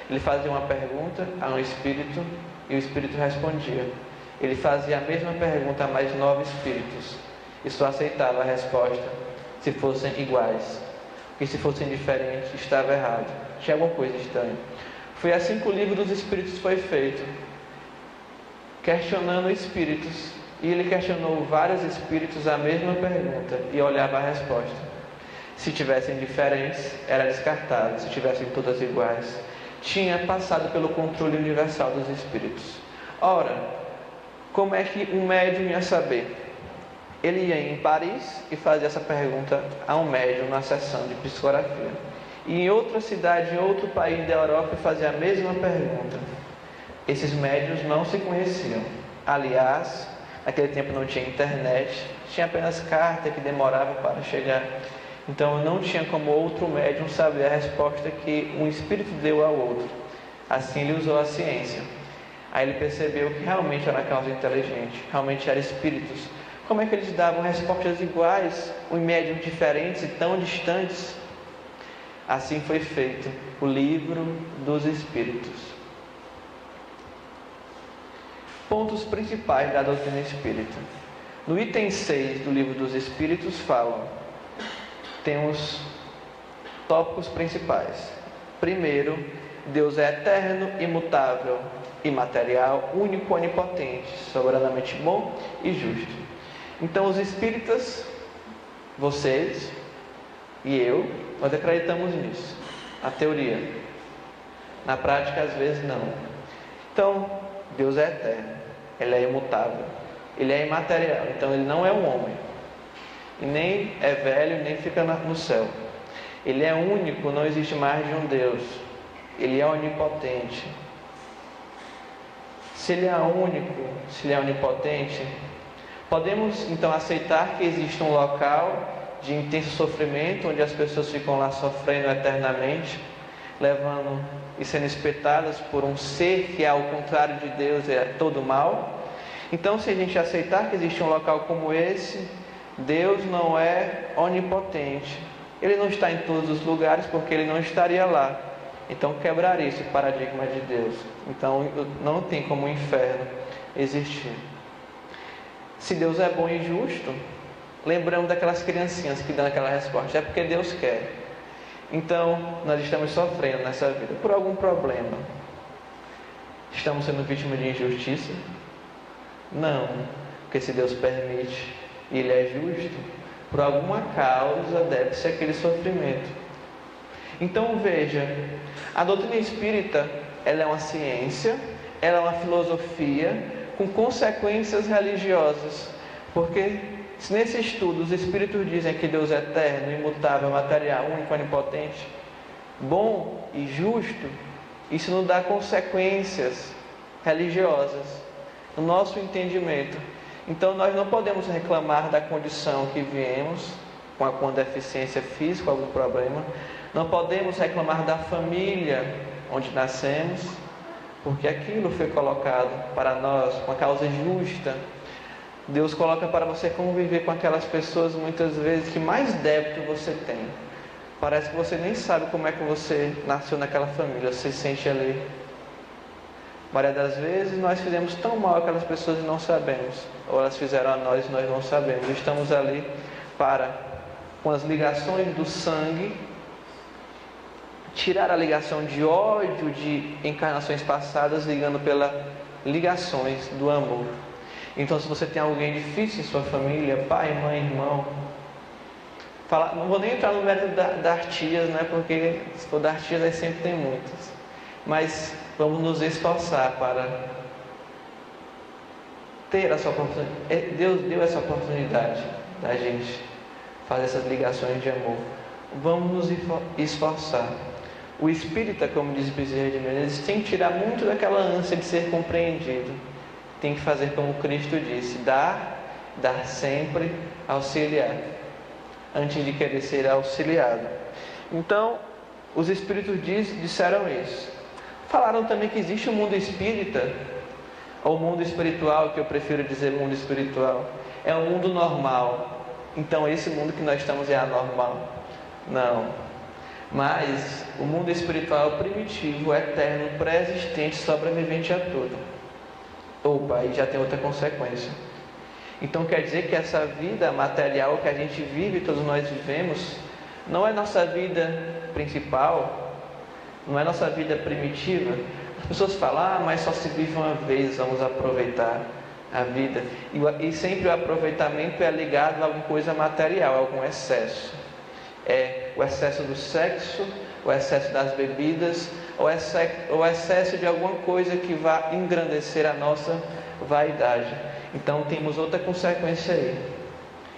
[SPEAKER 2] Ele fazia uma pergunta a um espírito e o espírito respondia. Ele fazia a mesma pergunta a mais 9 espíritos e só aceitava a resposta se fossem iguais. Porque se fossem diferentes, estava errado. Tinha alguma coisa estranha. Foi assim que o livro dos espíritos foi feito, questionando espíritos. E ele questionou vários espíritos a mesma pergunta e olhava a resposta. Se tivessem diferentes, era descartado. Se tivessem todas iguais, tinha passado pelo controle universal dos espíritos. Ora, como é que um médium ia saber? Ele ia em Paris e fazia essa pergunta a um médium na sessão de psicografia. E em outra cidade, em outro país da Europa, fazia a mesma pergunta. Esses médiuns não se conheciam. Aliás, naquele tempo não tinha internet, tinha apenas carta que demorava para chegar. Então não tinha como outro médium saber a resposta que um espírito deu ao outro. Assim ele usou a ciência. Aí ele percebeu que realmente era uma causa inteligente, realmente eram espíritos. Como é que eles davam respostas iguais, em médiums diferentes e tão distantes? Assim foi feito o livro dos espíritos. Pontos principais da doutrina espírita. No item 6 do livro dos espíritos tem os tópicos principais. Primeiro, Deus é eterno, imutável, imaterial, único, onipotente, soberanamente bom e justo. Então os espíritas, vocês e eu, nós acreditamos nisso, na teoria. Na prática, às vezes, não. Então, Deus é eterno, Ele é imutável, Ele é imaterial, então Ele não é um homem. E nem é velho, nem fica no céu. Ele é único, não existe mais de um Deus. Ele é onipotente. Se Ele é único, se Ele é onipotente, podemos então aceitar que existe um local de intenso sofrimento, onde as pessoas ficam lá sofrendo eternamente, levando e sendo espetadas por um ser que, ao contrário de Deus, é todo mal. Então, se a gente aceitar que existe um local como esse, Deus não é onipotente. Ele não está em todos os lugares, porque Ele não estaria lá. Então quebraria esse paradigma de Deus. Então não tem como o inferno existir. Se Deus é bom e justo, lembramos daquelas criancinhas que dão aquela resposta: é porque Deus quer. Então nós estamos sofrendo nessa vida por algum problema. Estamos sendo vítimas de injustiça? Não, porque se Deus permite, e ele é justo, por alguma causa deve-se aquele sofrimento. Então veja, a doutrina espírita, ela é uma ciência, ela é uma filosofia com consequências religiosas, porque se nesse estudo os espíritos dizem que Deus é eterno, imutável, material, único, onipotente, bom e justo, isso não dá consequências religiosas no nosso entendimento. Então nós não podemos reclamar da condição que viemos, com deficiência física, algum problema. Não podemos reclamar da família onde nascemos, porque aquilo foi colocado para nós, com a causa justa. Deus coloca para você conviver com aquelas pessoas muitas vezes que mais débito você tem. Parece que você nem sabe como é que você nasceu naquela família, você se sente ali. Maioria das vezes nós fizemos tão mal aquelas pessoas e não sabemos, ou elas fizeram a nós e nós não sabemos. Estamos ali para, com as ligações do sangue, tirar a ligação de ódio de encarnações passadas, ligando pelas ligações do amor. Então, se você tem alguém difícil em sua família, pai, mãe, irmão, não vou nem entrar no mérito das tias, né? Porque se for das tias, aí sempre tem muitas. Mas vamos nos esforçar para ter essa oportunidade. Deus deu essa oportunidade da gente fazer essas ligações de amor. Vamos nos esforçar. O espírita, como diz Bezerra de Menezes, tem que tirar muito daquela ânsia de ser compreendido. Tem que fazer como Cristo disse: dar sempre, auxiliar, antes de querer ser auxiliado. Então, os espíritos disseram isso. Falaram também que existe um mundo espírita, ou mundo espiritual, que eu prefiro dizer mundo espiritual. É um mundo normal. Então, esse mundo que nós estamos é anormal. Não. Mas o mundo espiritual é primitivo, eterno, pré-existente, sobrevivente a tudo. Opa, aí já tem outra consequência. Então quer dizer que essa vida material que a gente vive, todos nós vivemos, não é nossa vida principal, não é nossa vida primitiva. As pessoas falam, mas só se vive uma vez, vamos aproveitar a vida. E sempre o aproveitamento é ligado a alguma coisa material, a algum excesso. É o excesso do sexo, o excesso das bebidas, o excesso de alguma coisa que vá engrandecer a nossa vaidade. Então temos outra consequência aí.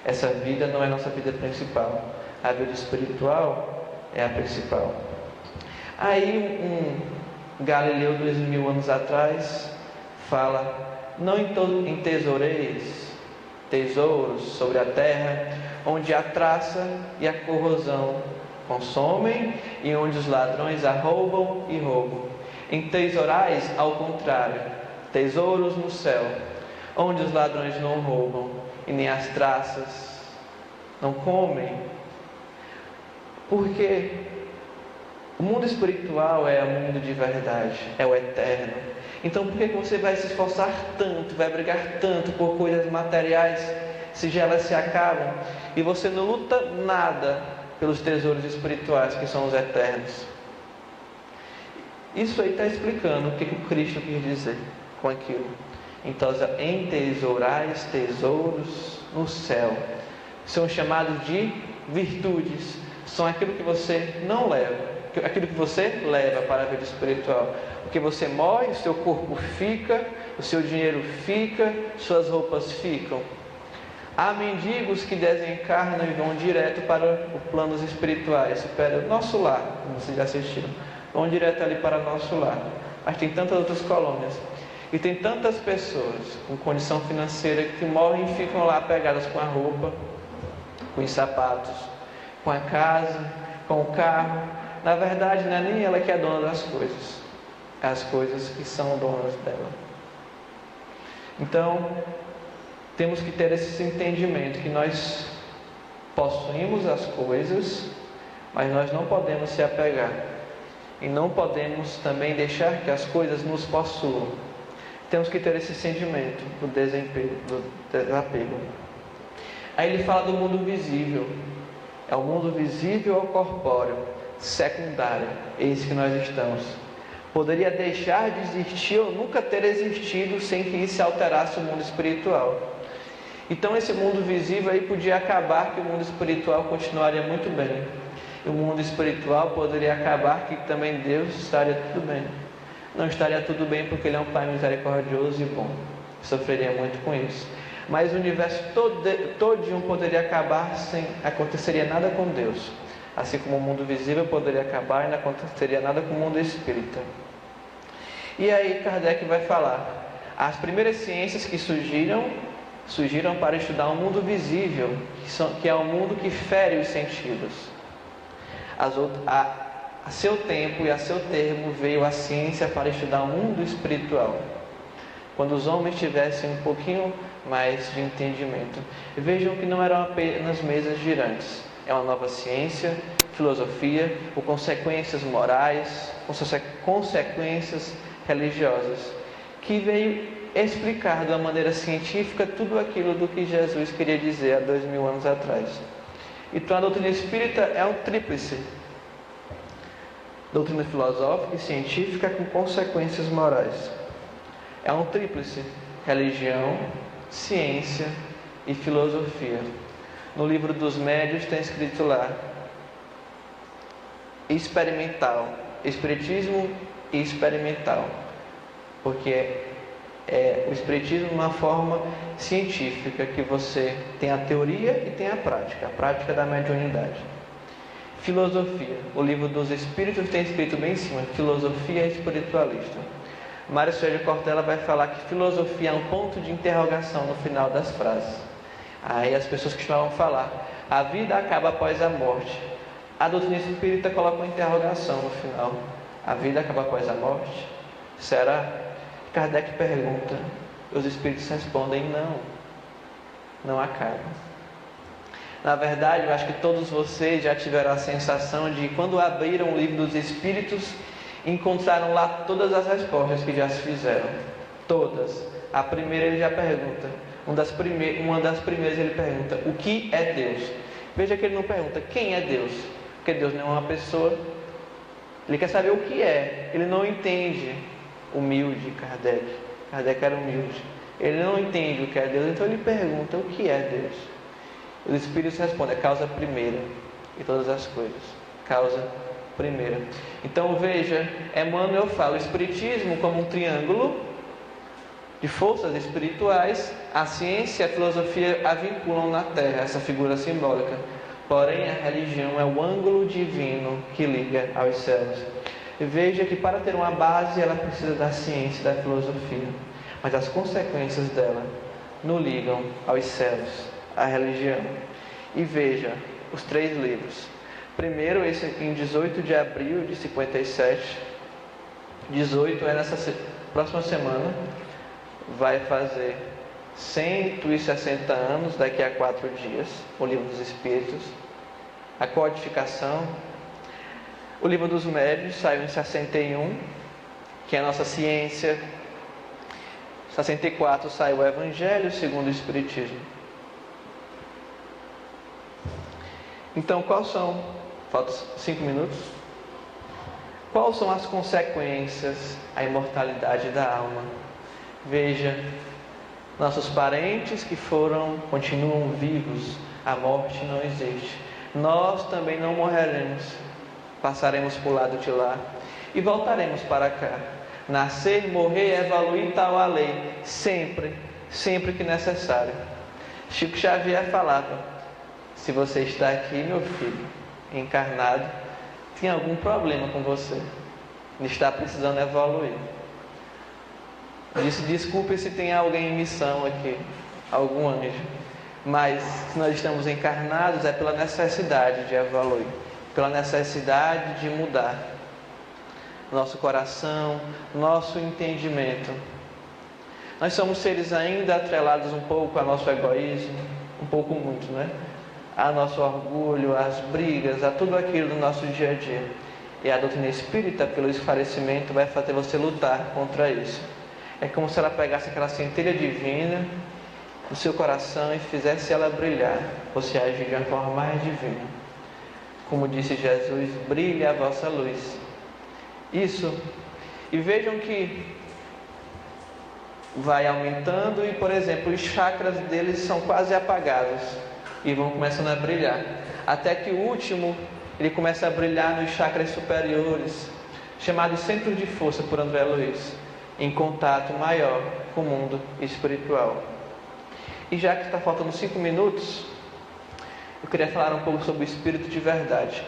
[SPEAKER 2] Essa vida não é nossa vida principal. A vida espiritual é a principal. Aí um Galileu, 2000 anos atrás, fala: não entesoureis tesouros sobre a terra, onde a traça e a corrosão consomem, e onde os ladrões arrombam e roubam. Entesourais, ao contrário, tesouros no céu, onde os ladrões não roubam e nem as traças não comem. Porque o mundo espiritual é o mundo de verdade, é o eterno. Então por que você vai se esforçar tanto, vai brigar tanto por coisas materiais, se elas se acabam, e você não luta nada pelos tesouros espirituais, que são os eternos? Isso aí está explicando o que o Cristo quis dizer com aquilo. Então, entesourais tesouros no céu. São chamados de virtudes. São aquilo que você não leva, aquilo que você leva para a vida espiritual. Porque você morre, o seu corpo fica, o seu dinheiro fica, suas roupas ficam. Há mendigos que desencarnam e vão direto para os planos espirituais, para o nosso lar, como vocês já assistiram. Vão direto ali para o nosso lar. Mas tem tantas outras colônias. E tem tantas pessoas com condição financeira que morrem e ficam lá pegadas com a roupa, com os sapatos, com a casa, com o carro. Na verdade, não é nem ela que é dona das coisas, é as coisas que são donas dela. Então, temos que ter esse entendimento que nós possuímos as coisas, mas nós não podemos se apegar. E não podemos também deixar que as coisas nos possuam. Temos que ter esse sentimento do desapego. Aí ele fala do mundo visível. É o mundo visível ou corpóreo, secundário. Eis que nós estamos. Poderia deixar de existir ou nunca ter existido sem que isso alterasse o mundo espiritual. Então esse mundo visível aí podia acabar, que o mundo espiritual continuaria muito bem. E o mundo espiritual poderia acabar, que também Deus estaria tudo bem. Não estaria tudo bem porque Ele é um Pai misericordioso e bom. Sofreria muito com isso. Mas o universo todinho poderia acabar sem aconteceria nada com Deus. Assim como o mundo visível poderia acabar e não aconteceria nada com o mundo espírita. E aí Kardec vai falar, as primeiras ciências que surgiram para estudar o mundo visível, que é o mundo que fere os sentidos. A seu tempo e a seu termo veio a ciência para estudar o mundo espiritual, quando os homens tivessem um pouquinho mais de entendimento. E vejam que não eram apenas mesas girantes, é uma nova ciência, filosofia, com consequências morais, com consequências religiosas, que veio explicar de uma maneira científica tudo aquilo do que Jesus queria dizer há 2000 anos atrás. Então a doutrina espírita é um tríplice: doutrina filosófica e científica com consequências morais. É um tríplice: religião, ciência e filosofia. No livro dos médiuns tem escrito lá: experimental, espiritismo e experimental, porque o espiritismo é uma forma científica que você tem a teoria e tem a prática da mediunidade. Filosofia, o livro dos espíritos tem escrito bem em cima: filosofia espiritualista. Mário Sérgio Cortella vai falar que filosofia é um ponto de interrogação no final das frases. Aí as pessoas costumavam falar: a vida acaba após a morte. A doutrina espírita coloca uma interrogação no final: a vida acaba após a morte? Será? Kardec pergunta, os espíritos respondem: não acaba. Na verdade, eu acho que todos vocês já tiveram a sensação de, quando abriram o livro dos espíritos, encontraram lá todas as respostas que já se fizeram. Todas. A primeira ele já pergunta, uma das primeiras ele pergunta: o que é Deus? Veja que ele não pergunta quem é Deus, porque Deus não é uma pessoa. Ele quer saber o que é. Ele não entende. Humilde, Kardec era humilde. Ele não entende o que é Deus, então ele pergunta: o que é Deus? Os espíritos respondem: a causa primeira de todas as coisas. Causa primeira. Então veja, Emmanuel fala o espiritismo como um triângulo de forças espirituais. A ciência e a filosofia a vinculam na Terra, essa figura simbólica. Porém, a religião é o ângulo divino que liga aos céus. E veja que para ter uma base ela precisa da ciência e da filosofia, mas as consequências dela nos ligam aos céus, à religião. E veja os 3 livros. Primeiro, esse em 18 de abril de 57. 18 é nessa próxima semana. Vai fazer 160 anos, daqui a 4 dias, o livro dos Espíritos. A codificação. O livro dos médiuns saiu em 61, que é a nossa ciência. 64 saiu o Evangelho segundo o Espiritismo. Então, quais são? Faltam 5 minutos. Quais são as consequências à imortalidade da alma? Veja, nossos parentes que continuam vivos, a morte não existe. Nós também não morreremos. Passaremos por lado de lá e voltaremos para cá. Nascer, morrer, evoluir, tal a lei, sempre que necessário. Chico Xavier falava: se você está aqui, meu filho, encarnado, tem algum problema com você, está precisando evoluir. Disse: desculpe se tem alguém em missão aqui, algum anjo, mas se nós estamos encarnados é pela necessidade de evoluir, pela necessidade de mudar nosso coração, nosso entendimento. Nós somos seres ainda atrelados um pouco ao nosso egoísmo, um pouco muito, né? A nosso orgulho, às brigas, a tudo aquilo do nosso dia a dia. E a doutrina espírita, pelo esclarecimento, vai fazer você lutar contra isso. É como se ela pegasse aquela centelha divina no seu coração e fizesse ela brilhar. Você agir de uma forma mais divina. Como disse Jesus: brilhe a vossa luz. Isso. E vejam que vai aumentando e, por exemplo, os chakras deles são quase apagados e vão começando a brilhar. Até que o último, ele começa a brilhar nos chakras superiores, chamados centros de força por André Luiz, em contato maior com o mundo espiritual. E já que está faltando 5 minutos, eu queria falar um pouco sobre o Espírito de Verdade.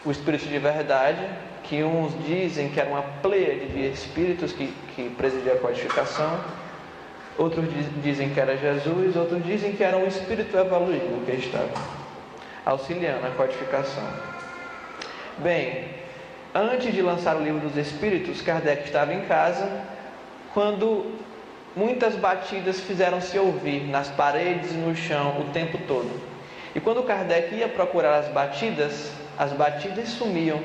[SPEAKER 2] O Espírito de Verdade, que uns dizem que era uma pleiade de espíritos que presidia a codificação, outros dizem que era Jesus, outros dizem que era um espírito evoluído que estava auxiliando a codificação. Bem, antes de lançar o livro dos Espíritos, Kardec estava em casa quando muitas batidas fizeram-se ouvir nas paredes e no chão o tempo todo. E quando Kardec ia procurar as batidas sumiam.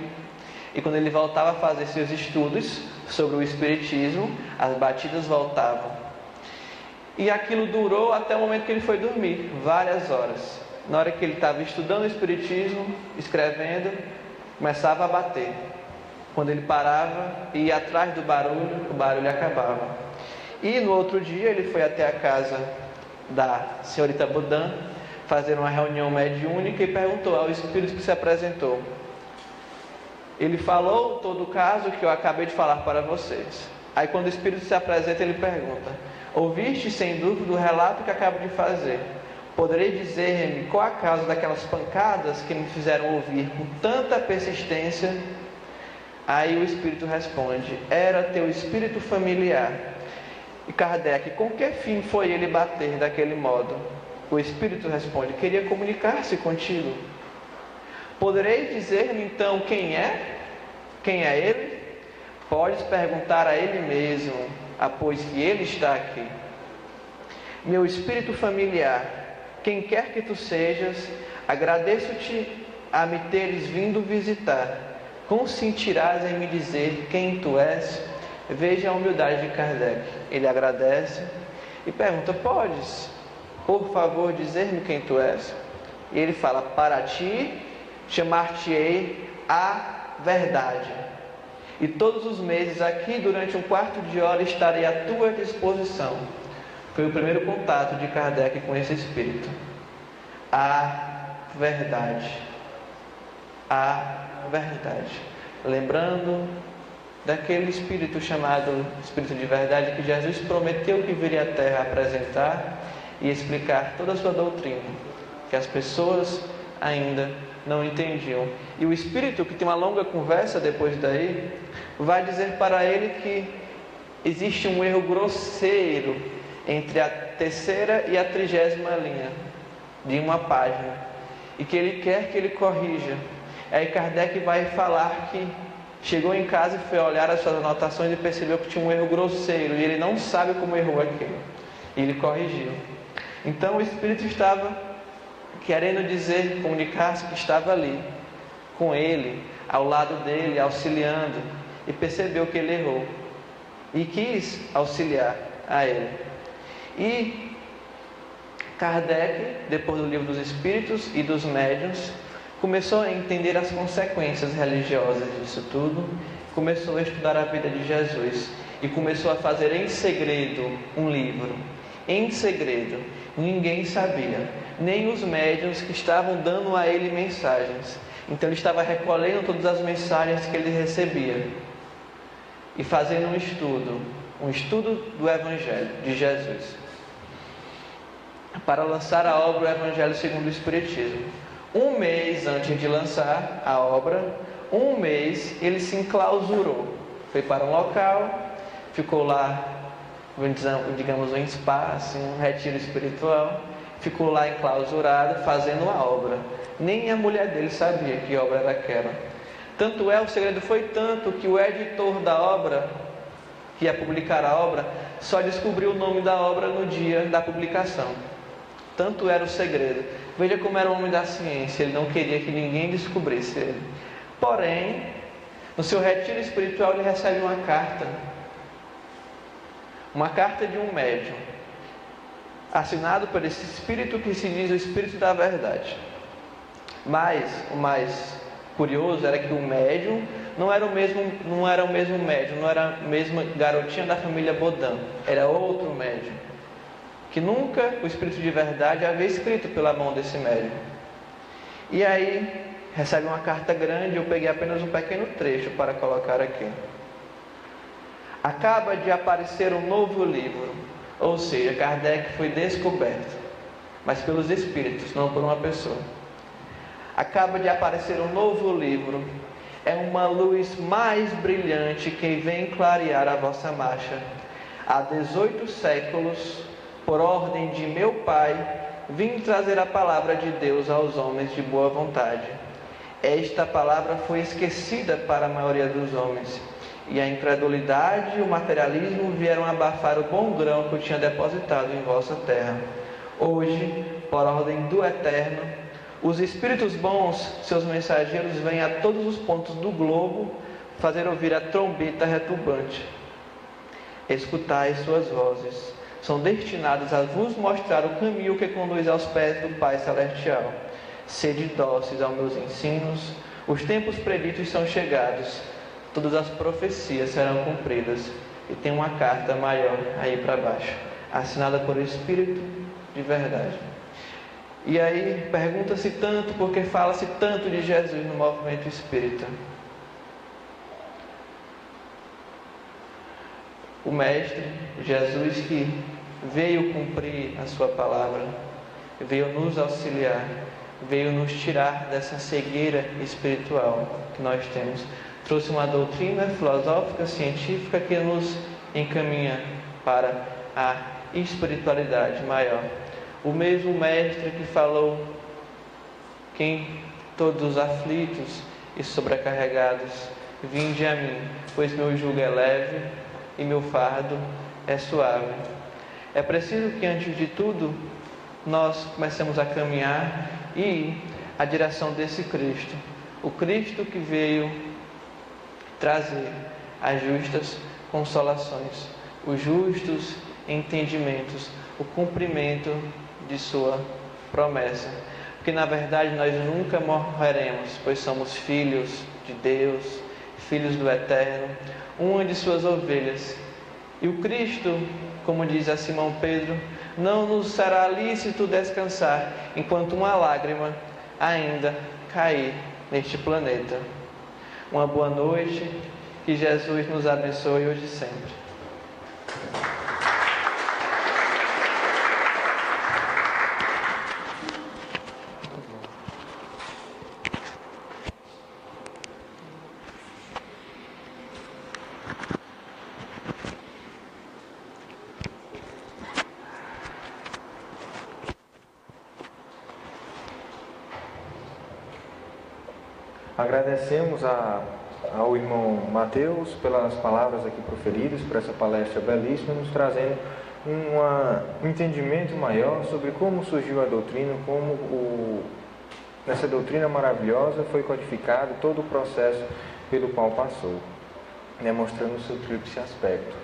[SPEAKER 2] E quando ele voltava a fazer seus estudos sobre o Espiritismo, as batidas voltavam. E aquilo durou até o momento que ele foi dormir, várias horas. Na hora que ele estava estudando o Espiritismo, escrevendo, começava a bater. Quando ele parava e ia atrás do barulho, o barulho acabava. E no outro dia ele foi até a casa da senhorita Baudin fazer uma reunião mediúnica e perguntou ao espírito que se apresentou. Ele falou todo o caso que eu acabei de falar para vocês. Aí quando o espírito se apresenta, ele pergunta: ouviste sem dúvida o relato que acabo de fazer? Poderei dizer-me qual a causa daquelas pancadas que me fizeram ouvir com tanta persistência? Aí o espírito responde: era teu espírito familiar. E Kardec: com que fim foi ele bater daquele modo? O espírito responde: queria comunicar-se contigo. Podereis dizer-me então quem é? Quem é ele? Podes perguntar a ele mesmo, após que ele está aqui. Meu espírito familiar, quem quer que tu sejas, agradeço-te a me teres vindo visitar. Consentirás em me dizer quem tu és? Veja a humildade de Kardec. Ele agradece e pergunta: podes, por favor, dizer-me quem tu és? E ele fala: para ti chamar-te-ei a verdade. E todos os meses aqui, durante 1/4 de hora, estarei à tua disposição. Foi o primeiro contato de Kardec com esse espírito. A verdade. A verdade. Lembrando daquele espírito chamado Espírito de Verdade que Jesus prometeu que viria à Terra apresentar e explicar toda a sua doutrina, que as pessoas ainda não entendiam. E o Espírito, que tem uma longa conversa depois daí, vai dizer para ele que existe um erro grosseiro entre a 3ª e a 30ª linha de uma página, e que ele quer que ele corrija. Aí Kardec vai falar que chegou em casa e foi olhar as suas anotações e percebeu que tinha um erro grosseiro, e ele não sabe como errou aquilo, e ele corrigiu. Então o Espírito estava querendo dizer, comunicar-se que estava ali, com ele, ao lado dele, auxiliando, e percebeu que ele errou, e quis auxiliar a ele. E Kardec, depois do Livro dos Espíritos e dos Médiuns, começou a entender as consequências religiosas disso tudo, começou a estudar a vida de Jesus, e começou a fazer em segredo um livro, em segredo. Ninguém sabia, nem os médiuns que estavam dando a ele mensagens. Então ele estava recolhendo todas as mensagens que ele recebia e fazendo um estudo do Evangelho de Jesus, para lançar a obra O Evangelho segundo o Espiritismo. 1 mês antes de lançar a obra, 1 mês ele se enclausurou, foi para um local, ficou lá, digamos um espaço, um retiro espiritual, ficou lá enclausurado fazendo a obra. Nem a mulher dele sabia que obra era aquela. Tanto é, o segredo foi tanto que o editor da obra, que ia publicar a obra, só descobriu o nome da obra no dia da publicação. Tanto era o segredo. Veja como era o homem da ciência, ele não queria que ninguém descobrisse ele. Porém, no seu retiro espiritual ele recebe uma carta de um médium, assinado por esse espírito que se diz o Espírito da Verdade. Mas o mais curioso era que o médium não era o mesmo médium, não era a mesma garotinha da família Bodin, era outro médium, que nunca o Espírito de verdade havia escrito pela mão desse médium. E aí recebe uma carta grande, eu peguei apenas um pequeno trecho para colocar aqui. Acaba de aparecer um novo livro, ou seja, Kardec foi descoberto, mas pelos espíritos, não por uma pessoa. Acaba de aparecer um novo livro, é uma luz mais brilhante que vem clarear a vossa marcha. Há 18 séculos, por ordem de meu Pai, vim trazer a palavra de Deus aos homens de boa vontade. Esta palavra foi esquecida para a maioria dos homens, e a incredulidade e o materialismo vieram abafar o bom grão que eu tinha depositado em vossa terra. Hoje, por ordem do Eterno, os espíritos bons, seus mensageiros, vêm a todos os pontos do globo fazer ouvir a trombeta retumbante. Escutai suas vozes. São destinados a vos mostrar o caminho que conduz aos pés do Pai Celestial. Sede dóceis aos meus ensinos. Os tempos preditos são chegados. Todas as profecias serão cumpridas. E tem uma carta maior aí para baixo, assinada por Espírito de verdade. E aí pergunta-se tanto, porque fala-se tanto de Jesus no movimento espírita. O Mestre, Jesus, que veio cumprir a sua palavra, veio nos auxiliar, veio nos tirar dessa cegueira espiritual que nós temos. Trouxe uma doutrina filosófica, científica, que nos encaminha para a espiritualidade maior. O mesmo Mestre que falou: quem todos os aflitos e sobrecarregados, vinde a mim, pois meu jugo é leve e meu fardo é suave. É preciso que, antes de tudo, nós comecemos a caminhar e ir à direção desse Cristo. O Cristo que veio trazer as justas consolações, os justos entendimentos, o cumprimento de sua promessa. Porque na verdade nós nunca morreremos, pois somos filhos de Deus, filhos do Eterno, uma de suas ovelhas. E o Cristo, como diz a Simão Pedro, não nos será lícito descansar enquanto uma lágrima ainda cair neste planeta. Uma boa noite, que Jesus nos abençoe hoje e sempre.
[SPEAKER 1] Agradecemos ao irmão Mateus pelas palavras aqui proferidas, por essa palestra belíssima, nos trazendo um entendimento maior sobre como surgiu a doutrina, como nessa doutrina maravilhosa foi codificado todo o processo pelo qual passou, mostrando o seu tríplice aspecto.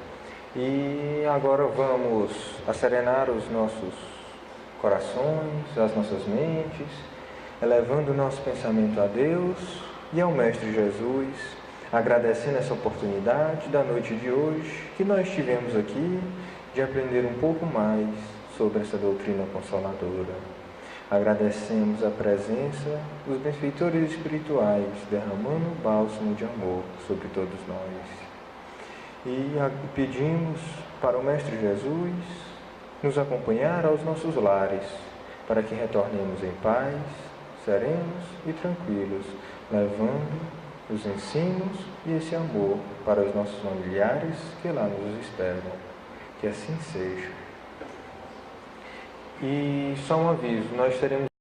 [SPEAKER 1] E agora vamos acerenar os nossos corações, as nossas mentes, elevando o nosso pensamento a Deus e ao Mestre Jesus, agradecendo essa oportunidade da noite de hoje que nós tivemos aqui de aprender um pouco mais sobre essa doutrina consoladora. Agradecemos a presença dos benfeitores espirituais derramando o bálsamo de amor sobre todos nós. E pedimos para o Mestre Jesus nos acompanhar aos nossos lares, para que retornemos em paz, serenos e tranquilos, levando os ensinos e esse amor para os nossos familiares que lá nos esperam. Que assim seja. E só um aviso, nós teremos